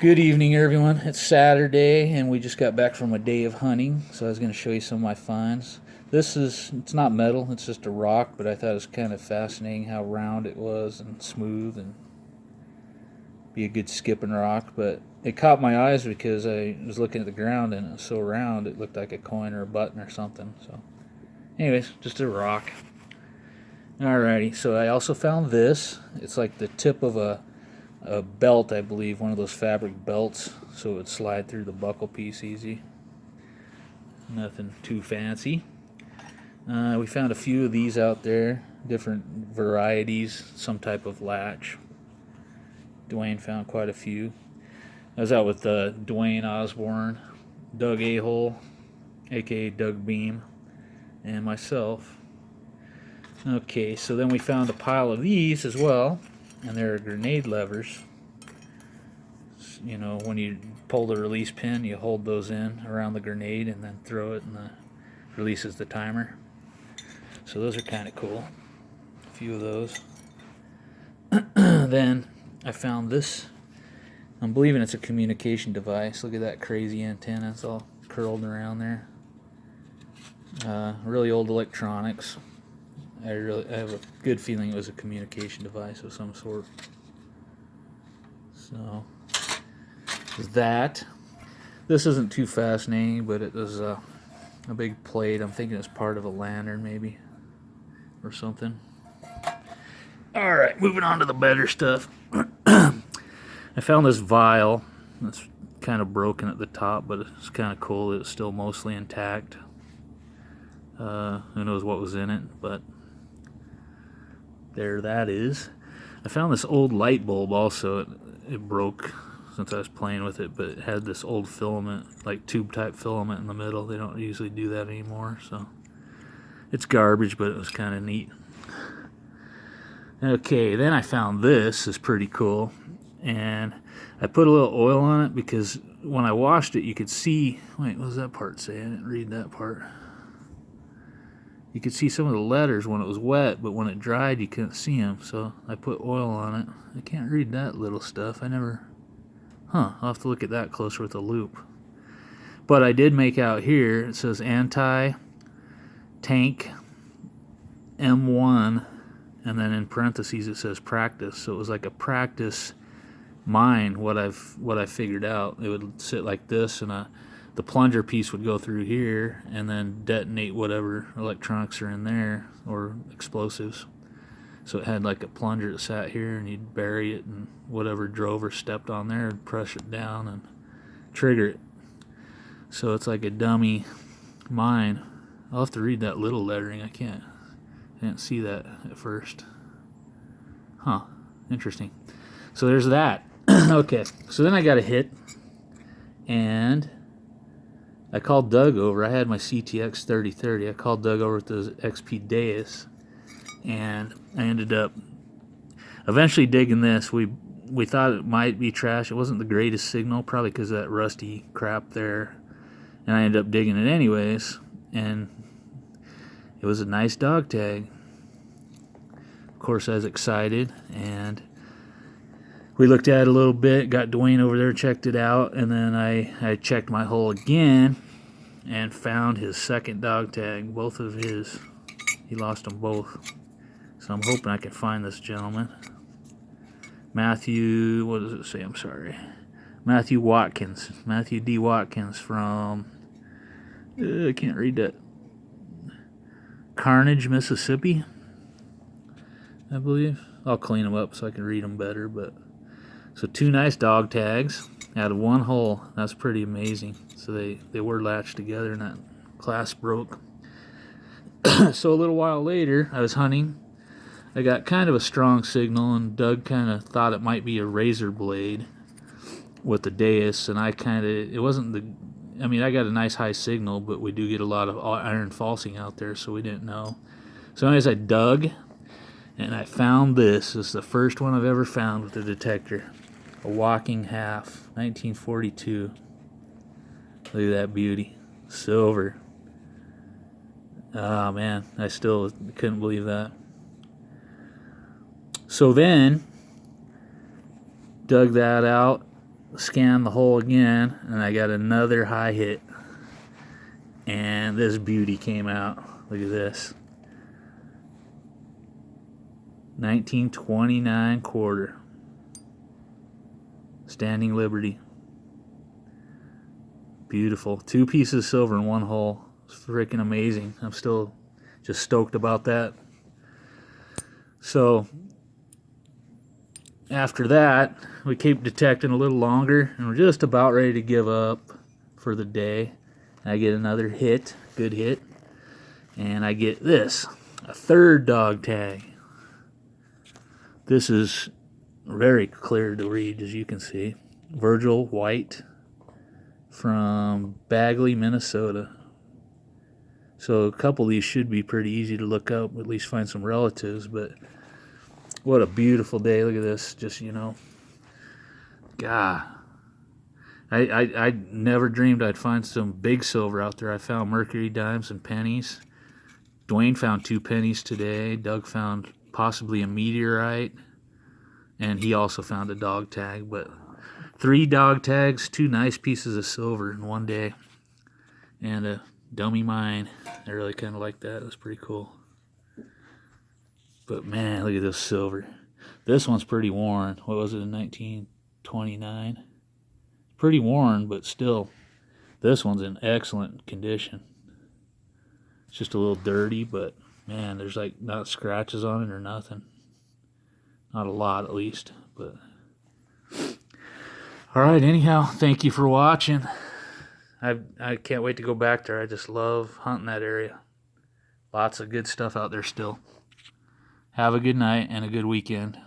Good evening, everyone. It's Saturday, and we just got back from a day of hunting, so I was going to show you some of my finds. It's not metal, it's just a rock, but I thought it was kind of fascinating how round it was and smooth and be a good skipping rock. But it caught my eyes because I was looking at the ground and it was so round it looked like a coin or a button or something. So, anyways, just a rock. Alrighty, so I also found this. It's like the tip of a belt, I believe, one of those fabric belts, so it would slide through the buckle piece easy. Nothing too fancy. We found a few of these out there, different varieties, some type of latch. Dwayne found quite a few. I was out with Dwayne Osborne, Doug A-Hole, aka Doug Beam, and myself. Okay, so then we found a pile of these as well, and they're grenade levers. You know, when you pull the release pin, you hold those in around the grenade and then throw it, and it releases the timer. So those are kind of cool. A few of those. Then I found this. I'm believing it's a communication device. Look at that crazy antenna. It's all curled around there. Really old electronics. I have a good feeling it was a communication device of some sort. So that. This isn't too fascinating, but it was a big plate. I'm thinking it's part of a lantern maybe or something. Alright, moving on to the better stuff. I found this vial. It's kind of broken at the top, but it's kind of cool that it's still mostly intact. Who knows what was in it, but there that is. I found this old light bulb also. It broke since I was playing with it, but it had this old filament, like tube type filament in the middle. They don't usually do that anymore, so it's garbage, but it was kind of neat. Okay, then I found this is pretty cool, and I put a little oil on it because when I washed it you could see, wait, what does that part say? I didn't read that part. You could see some of the letters when it was wet, but when it dried you couldn't see them, so I put oil on it. I can't read that little stuff. I'll have to look at that closer with a loop. But I did make out here, it says anti-tank M1, and then in parentheses it says practice. So it was like a practice mine, what I figured out. It would sit like this, and the plunger piece would go through here and then detonate whatever electronics are in there or explosives. So it had like a plunger that sat here, and you'd bury it, and whatever drove or stepped on there would press it down and trigger it. So it's like a dummy mine. I'll have to read that little lettering. I didn't see that at first. Interesting. So there's that. Okay, so then I got a hit, and I called Doug over. I had my CTX3030. I called Doug over with the XP Deus, and I ended up eventually digging this. We thought it might be trash. It wasn't the greatest signal, probably because of that rusty crap there, and I ended up digging it anyways, and it was a nice dog tag. Of course, I was excited, and we looked at it a little bit, got Dwayne over there, checked it out, and then I checked my hole again and found his second dog tag. Both of his, he lost them both. So I'm hoping I can find this gentleman. Matthew, what does it say? I'm sorry. Matthew Watkins. Matthew D. Watkins from, I can't read that. Carnage, Mississippi, I believe. I'll clean them up so I can read them better, but so 2 nice dog tags out of one hole. That's pretty amazing. So they were latched together and that clasp broke. So a little while later, I was hunting. I got kind of a strong signal, and Doug kind of thought it might be a razor blade with the Deus, and I got a nice high signal, but we do get a lot of iron falsing out there, so we didn't know. So anyways, I dug, and I found this. This is the first one I've ever found with a detector. A walking half, 1942. Look at that beauty. Silver. Oh man, I still couldn't believe that. So then, dug that out, scanned the hole again, and I got another high hit. And this beauty came out. Look at this. 1929 quarter. Standing Liberty. Beautiful. 2 pieces of silver in one hole. It's freaking amazing. I'm still just stoked about that. So after that, we keep detecting a little longer, and we're just about ready to give up for the day. I get another hit, good hit, and I get this, a third dog tag. This is very clear to read, as you can see. Virgil White from Bagley, Minnesota. So a couple of these should be pretty easy to look up, at least find some relatives, but what a beautiful day. Look at this, just, you know, God. I never dreamed I'd find some big silver out there. I found mercury dimes and pennies. Dwayne found 2 pennies today. Doug found possibly a meteorite. And he also found a dog tag. But 3 dog tags, 2 nice pieces of silver in one day. And a dummy mine. I really kind of like that. That's pretty cool. But man, look at this silver. This one's pretty worn. What was it, in 1929? Pretty worn, but still, this one's in excellent condition. It's just a little dirty, but man, there's like not scratches on it or nothing. Not a lot, at least. But all right, anyhow, thank you for watching. I can't wait to go back there. I just love hunting that area. Lots of good stuff out there still. Have a good night and a good weekend.